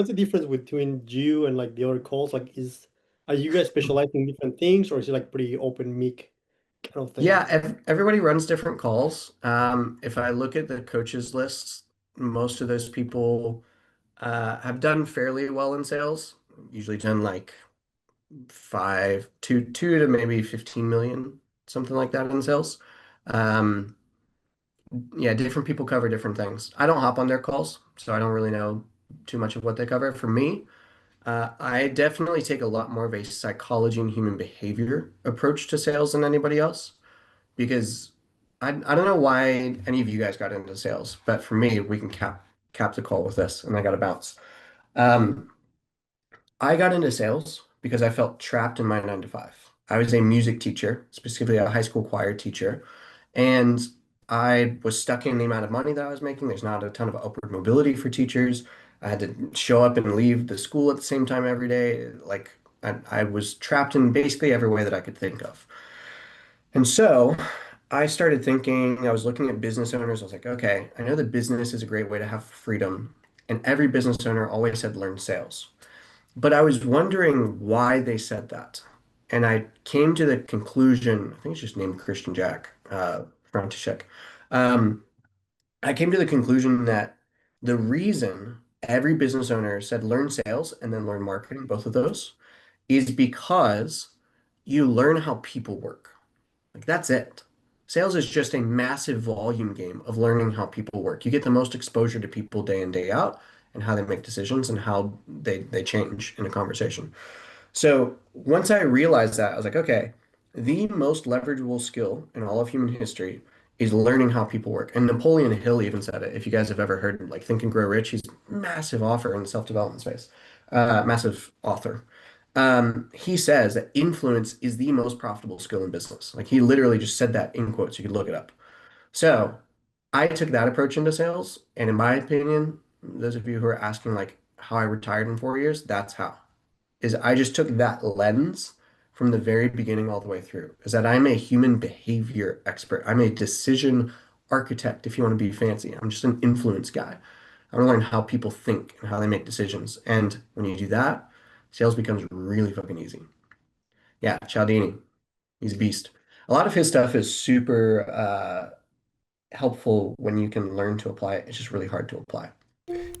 what's the difference between you and like the other calls? Like, are you guys specializing in different things, or is it like pretty open mic kind of thing? Yeah, everybody runs different calls. If I look at the coaches lists, most of those people have done fairly well in sales. Usually done like two to maybe 15 million, something like that in sales. Um, yeah, different people cover different things. I don't hop on their calls, so I don't really know too much of what they cover. For me, I definitely take a lot more of a psychology and human behavior approach to sales than anybody else because I don't know why any of you guys got into sales, but for me, we can cap the call with this, and I got to bounce. Um, I got into sales because I felt trapped in my 9 to 5. I was a music teacher, specifically a high school choir teacher, and I was stuck in the amount of money that I was making. There's not a ton of upward mobility for teachers. I had to show up and leave the school at the same time every day. Like I was trapped in basically every way that I could think of. And so I started thinking, I was looking at business owners. I was like, okay, I know that business is a great way to have freedom. And every business owner always said learn sales. But I was wondering why they said that. And I came to the conclusion, I think it's just named Christian Jack, František. Um, I came to the conclusion that the reason every business owner said learn sales and then learn marketing, both of those, is because you learn how people work. Like that's it. Sales is just a massive volume game of learning how people work. You get the most exposure to people day in, day out, and how they make decisions and how they change in a conversation. So once I realized that, I was like, okay, the most leverageable skill in all of human history is learning how people work. And Napoleon Hill even said it. If you guys have ever heard like Think and Grow Rich, he's a massive author in the self-development space, massive author. He says that influence is the most profitable skill in business. Like he literally just said that in quotes. You could look it up. So I took that approach into sales, and in my opinion, those of you who are asking like how I retired in 4 years, that's how. Is I just took that lens from the very beginning all the way through. Is that I'm a human behavior expert. I'm a decision architect, if you want to be fancy. I'm just an influence guy. I want to learn how people think and how they make decisions. And when you do that, sales becomes really fucking easy. Yeah, Cialdini, he's a beast. A lot of his stuff is super helpful when you can learn to apply it. It's just really hard to apply.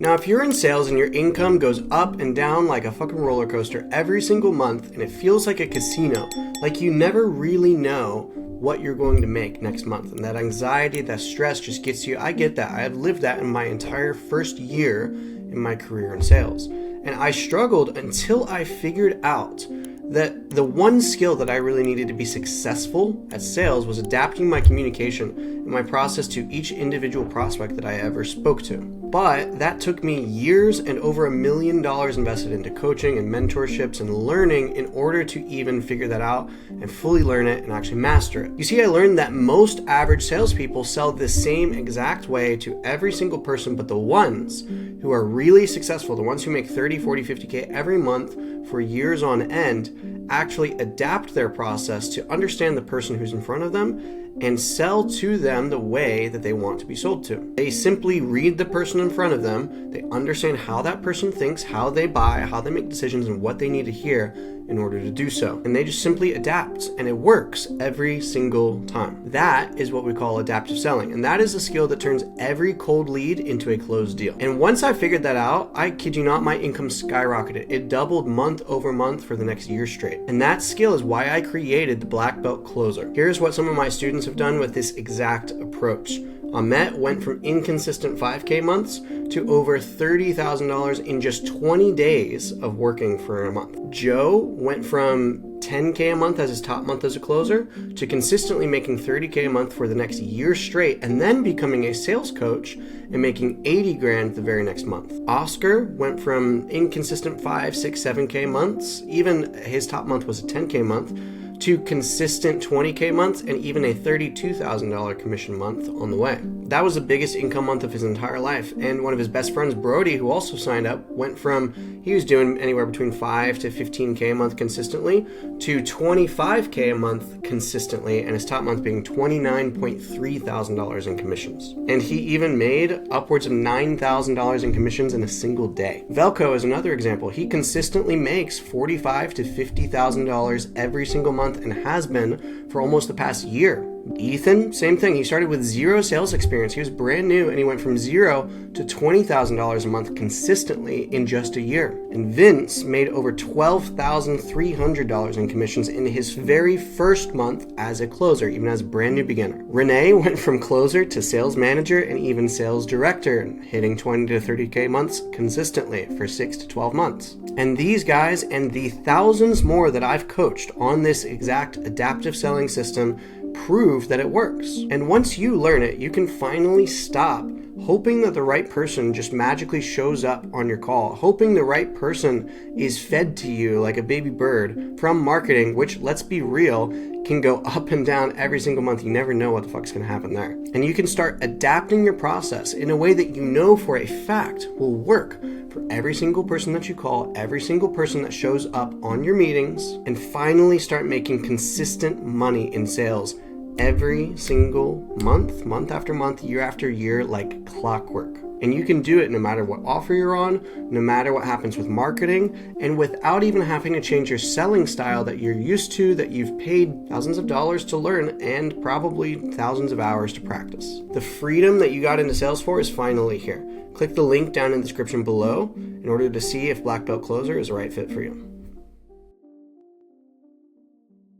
Now, if you're in sales and your income goes up and down like a fucking roller coaster every single month and it feels like a casino, like you never really know what you're going to make next month, and that anxiety, that stress just gets you, I get that. I have lived that in my entire first year in my career in sales. And I struggled until I figured out that the one skill that I really needed to be successful at sales was adapting my communication and my process to each individual prospect that I ever spoke to. But that took me years and over $1 million invested into coaching and mentorships and learning in order to even figure that out and fully learn it and actually master it. You see, I learned that most average salespeople sell the same exact way to every single person, but the ones who are really successful, the ones who make 30, 40, 50K every month for years on end, actually adapt their process to understand the person who's in front of them and sell to them the way that they want to be sold to. They simply read the person in front of them. They understand how that person thinks, how they buy, how they make decisions, and what they need to hear in order to do so. And they just simply adapt, and it works every single time. That is what we call adaptive selling, and that is a skill that turns every cold lead into a closed deal. And once I figured that out, I kid you not, my income skyrocketed. It doubled month over month for the next year straight. And that skill is why I created the Black Belt Closer. Here's what some of my students have done with this exact approach. Ahmet went from inconsistent 5K months to over $30,000 in just 20 days of working for a month. Joe went from 10K a month as his top month as a closer to consistently making 30K a month for the next year straight, and then becoming a sales coach and making 80 grand the very next month. Oscar went from inconsistent 5, 6, 7K months, even his top month was a 10K month, to consistent 20K months and even a $32,000 commission month on the way. That was the biggest income month of his entire life. And one of his best friends, Brody, who also signed up, went from, he was doing anywhere between 5 to 15K a month consistently to 25K a month consistently, and his top month being $29.3 thousand in commissions. And he even made upwards of $9,000 in commissions in a single day. Velko is another example. He consistently makes $45,000 to $50,000 every single month and has been for almost the past year. Ethan, same thing. He started with zero sales experience. He was brand new and he went from $0 to $20,000 a month consistently in just a year. And Vince made over $12,300 in commissions in his very first month as a closer, even as a brand new beginner. Renee went from closer to sales manager and even sales director, hitting 20 to 30K months consistently for 6 to 12 months. And these guys and the thousands more that I've coached on this exact adaptive selling system prove that it works. And once you learn it, you can finally stop hoping that the right person just magically shows up on your call, hoping the right person is fed to you like a baby bird from marketing, which, let's be real, can go up and down every single month. You never know what the fuck's gonna happen there. And you can start adapting your process in a way that you know for a fact will work for every single person that you call, every single person that shows up on your meetings, and finally start making consistent money in sales every single month after month, year after year, like clockwork. And you can do it no matter what offer you're on, no matter what happens with marketing, and without even having to change your selling style that you're used to, that you've paid thousands of dollars to learn and probably thousands of hours to practice. The freedom that you got into sales for is finally here. Click the link down in the description below in order to see if Black Belt Closer is the right fit for you.